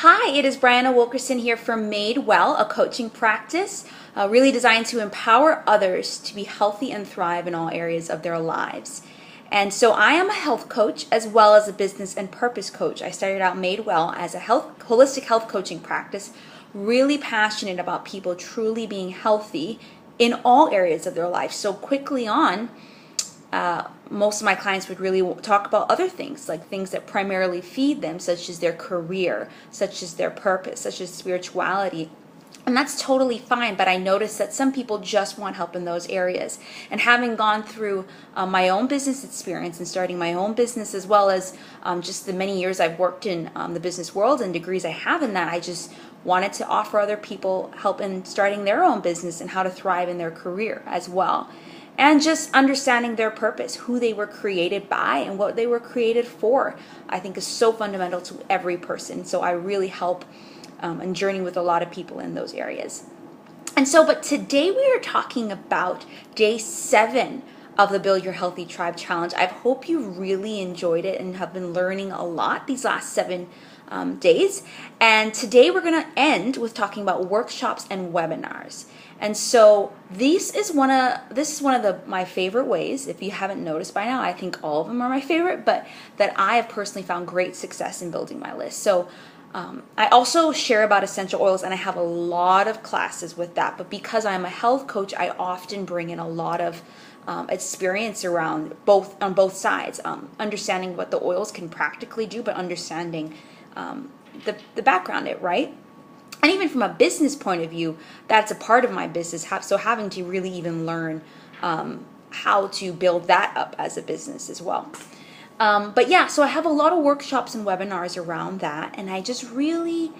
Hi, it is Brianna Wilkerson here from Made Well, a coaching practice really designed to empower others to be healthy and thrive in all areas of their lives. And so I am a health coach as well as a business and purpose coach. I started out Made Well as a holistic health coaching practice, really passionate about people truly being healthy in all areas of their life. So quickly on, most of my clients would really talk about other things, like things that primarily feed them, such as their career, such as their purpose, such as spirituality. And that's totally fine, but I noticed that some people just want help in those areas. And having gone through my own business experience and starting my own business, as well as just the many years I've worked in the business world and degrees I have in that, I just wanted to offer other people help in starting their own business and how to thrive in their career as well. And just understanding their purpose, who they were created by and what they were created for, I think is so fundamental to every person. So I really help and journey with a lot of people in those areas. And so, but today we are talking about day 7 of the Build Your Healthy Tribe Challenge. I hope you really enjoyed it and have been learning a lot these last 7 days. And today we're going to end with talking about workshops and webinars. And so this is one of my favorite ways. If you haven't noticed by now, I think all of them are my favorite, but that I have personally found great success in building my list. So I also share about essential oils, and I have a lot of classes with that. But because I'm a health coach, I often bring in a lot of experience around on both sides, understanding what the oils can practically do, but understanding the background it, right? And even from a business point of view, that's a part of my business. So having to really even learn how to build that up as a business as well. But yeah, so I have a lot of workshops and webinars around that, and I just really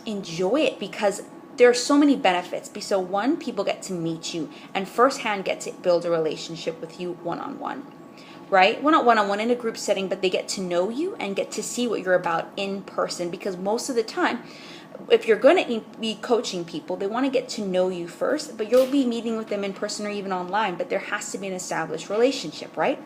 enjoy it because there are so many benefits. So one, people get to meet you and firsthand get to build a relationship with you one-on-one. Right? Well, not one-on-one in a group setting, but they get to know you and get to see what you're about in person, because most of the time, if you're going to be coaching people, they want to get to know you first, but you'll be meeting with them in person or even online, but there has to be an established relationship, right?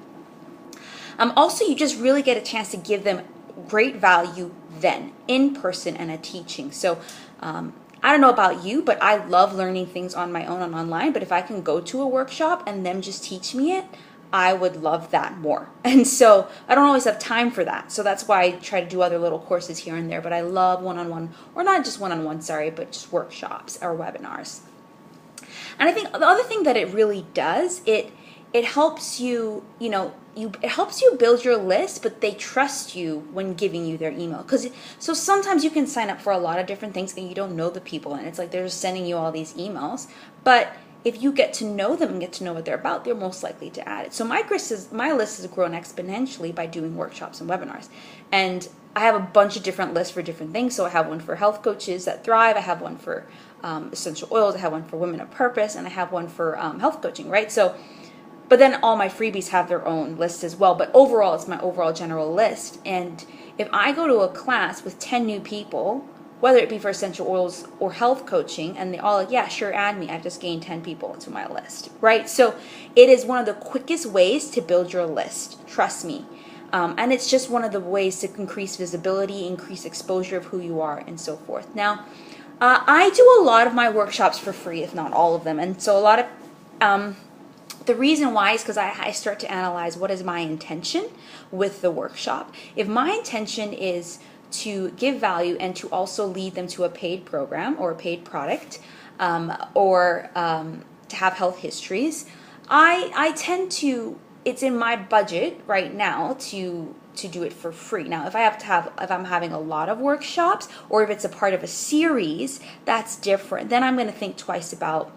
Also, you just really get a chance to give them great value then, in person and a teaching. So I don't know about you, but I love learning things on my own and online, but if I can go to a workshop and them just teach me it, I would love that more. And so I don't always have time for that. So that's why I try to do other little courses here and there. But I love one-on-one, or not just one-on-one, sorry, but just workshops or webinars. And I think the other thing that it really does, it helps you, it helps you build your list, but they trust you when giving you their email. So sometimes you can sign up for a lot of different things and you don't know the people, and it's like they're just sending you all these emails. But if you get to know them and get to know what they're about, they're most likely to add it. So my list has grown exponentially by doing workshops and webinars. And I have a bunch of different lists for different things. So I have one for health coaches that thrive. I have one for essential oils. I have one for women of purpose. And I have one for health coaching, right? So, but then all my freebies have their own list as well. But overall, it's my overall general list. And if I go to a class with 10 new people, whether it be for essential oils or health coaching, and they all like, yeah, sure, add me. I've just gained 10 people into my list, right? So it is one of the quickest ways to build your list, trust me. And it's just one of the ways to increase visibility, increase exposure of who you are, and so forth. Now, I do a lot of my workshops for free, if not all of them. And so a lot of, the reason why is because I start to analyze what is my intention with the workshop. If my intention is to give value and to also lead them to a paid program or a paid product, or to have health histories, I tend to, it's in my budget right now to do it for free. Now, if I'm having a lot of workshops, or if it's a part of a series, that's different. Then I'm going to think twice about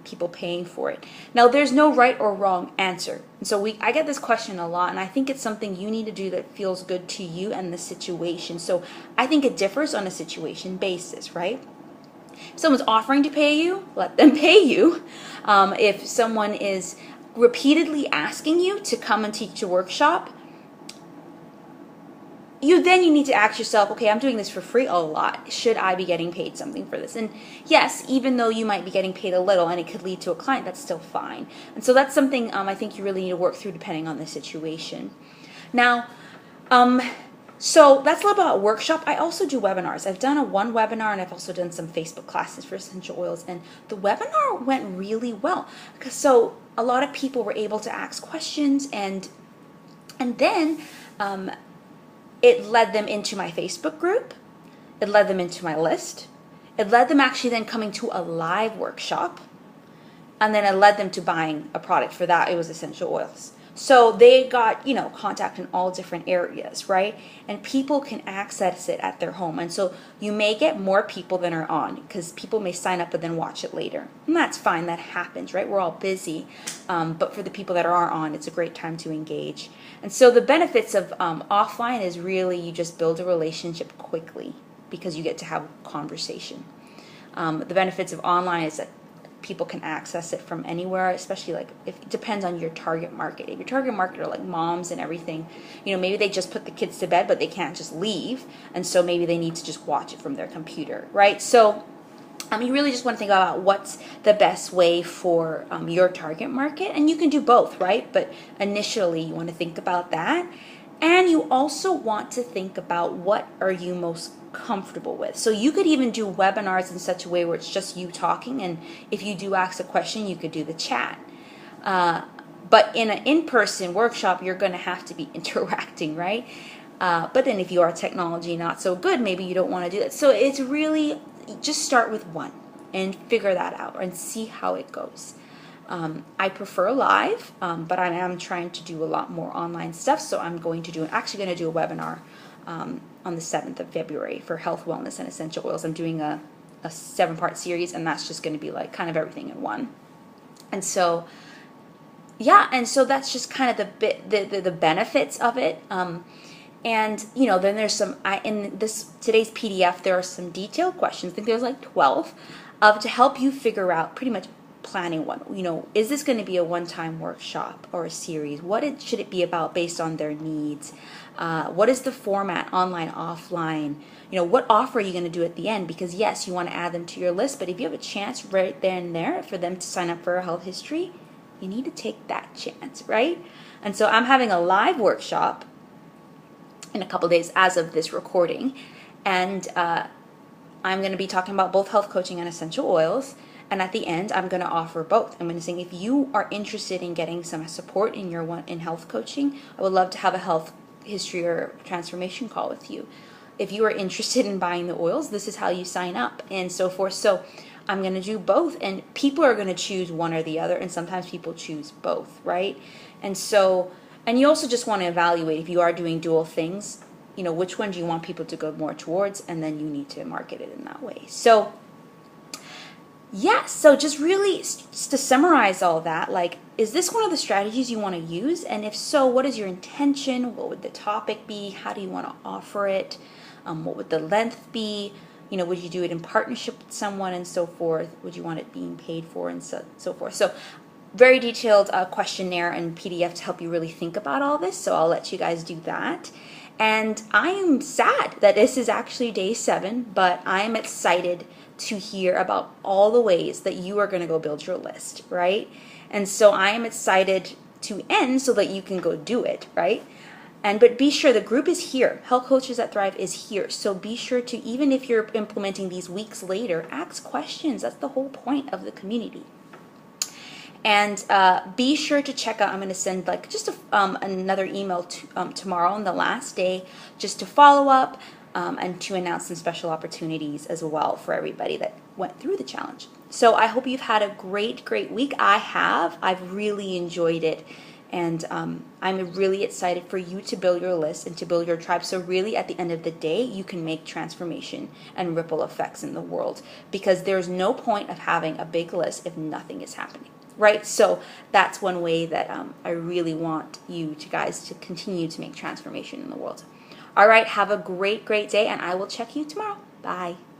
people paying for it. Now, there's no right or wrong answer. And so I get this question a lot, and I think it's something you need to do that feels good to you and the situation. So I think it differs on a situation basis, right? If someone's offering to pay you, let them pay you. If someone is repeatedly asking you to come and teach a workshop, you need to ask yourself, okay, I'm doing this for free a lot. Should I be getting paid something for this? And yes, even though you might be getting paid a little and it could lead to a client, that's still fine. And so that's something I think you really need to work through depending on the situation. Now, So that's a little about workshop. I also do webinars. I've done one webinar, and I've also done some Facebook classes for essential oils, and the webinar went really well. So a lot of people were able to ask questions, and then it led them into my Facebook group. It led them into my list. It led them actually then coming to a live workshop, and then it led them to buying a product. For that, it was essential oils. So they got, contact in all different areas, right? And people can access it at their home. And so you may get more people than are on, because people may sign up but then watch it later. And that's fine. That happens, right? We're all busy. But for the people that are on, it's a great time to engage. And so the benefits of offline is really you just build a relationship quickly because you get to have a conversation. The benefits of online is that people can access it from anywhere, especially if it depends on your target market. If your target market are like moms and everything, maybe they just put the kids to bed, but they can't just leave, and so maybe they need to just watch it from their computer, right? So you really just want to think about what's the best way for your target market, and you can do both, right? But initially you want to think about that. And you also want to think about what are you most comfortable with. So you could even do webinars in such a way where it's just you talking, and if you do ask a question, you could do the chat. But in an in-person workshop, you're going to have to be interacting, right? But then if you are technology not so good, maybe you don't want to do that. So it's really just start with one and figure that out and see how it goes. I prefer live, but I am trying to do a lot more online stuff. So I'm actually going to do a webinar on the 7th of February for health, wellness, and essential oils. I'm doing a 7-part series, and that's just going to be like kind of everything in one. And so, yeah, and so that's just kind of the benefits of it. And then there's some in today's PDF there are some detailed questions. I think there's like 12 to help you figure out pretty much planning one. Is this going to be a one-time workshop or a series? What should it be about based on their needs? What is the format, online, offline? What offer are you going to do at the end? Because yes, you want to add them to your list, but if you have a chance right there and there for them to sign up for a health history, you need to take that chance, right? And so I'm having a live workshop in a couple days as of this recording, and I'm going to be talking about both health coaching and essential oils. And at the end, I'm going to offer both. I'm going to say, if you are interested in getting some support in health coaching, I would love to have a health history or transformation call with you. If you are interested in buying the oils, this is how you sign up, and so forth. So I'm going to do both, and people are going to choose one or the other, and sometimes people choose both, right? And you also just want to evaluate if you are doing dual things, which one do you want people to go more towards, and then you need to market it in that way. So so just really to summarize all that, is this one of the strategies you want to use? And if so, what is your intention? What would the topic be? How do you want to offer it? What would the length be? Would you do it in partnership with someone and so forth? Would you want it being paid for and so forth? So very detailed questionnaire and PDF to help you really think about all this. So I'll let you guys do that. And I am sad that this is actually day 7, but I am excited to hear about all the ways that you are going to go build your list, right? And so I am excited to end so that you can go do it, right? But be sure the group is here. Health Coaches that Thrive is here. So be sure to, even if you're implementing these weeks later, ask questions. That's the whole point of the community. And be sure to check out, I'm going to send just another email tomorrow on the last day, just to follow up and to announce some special opportunities as well for everybody that went through the challenge. So I hope you've had a great week. I've really enjoyed it. And I'm really excited for you to build your list and to build your tribe. So really, at the end of the day, you can make transformation and ripple effects in the world, because there's no point of having a big list if nothing is happening, right? So that's one way that I really want you guys to continue to make transformation in the world. All right, have a great day, and I will check you tomorrow. Bye.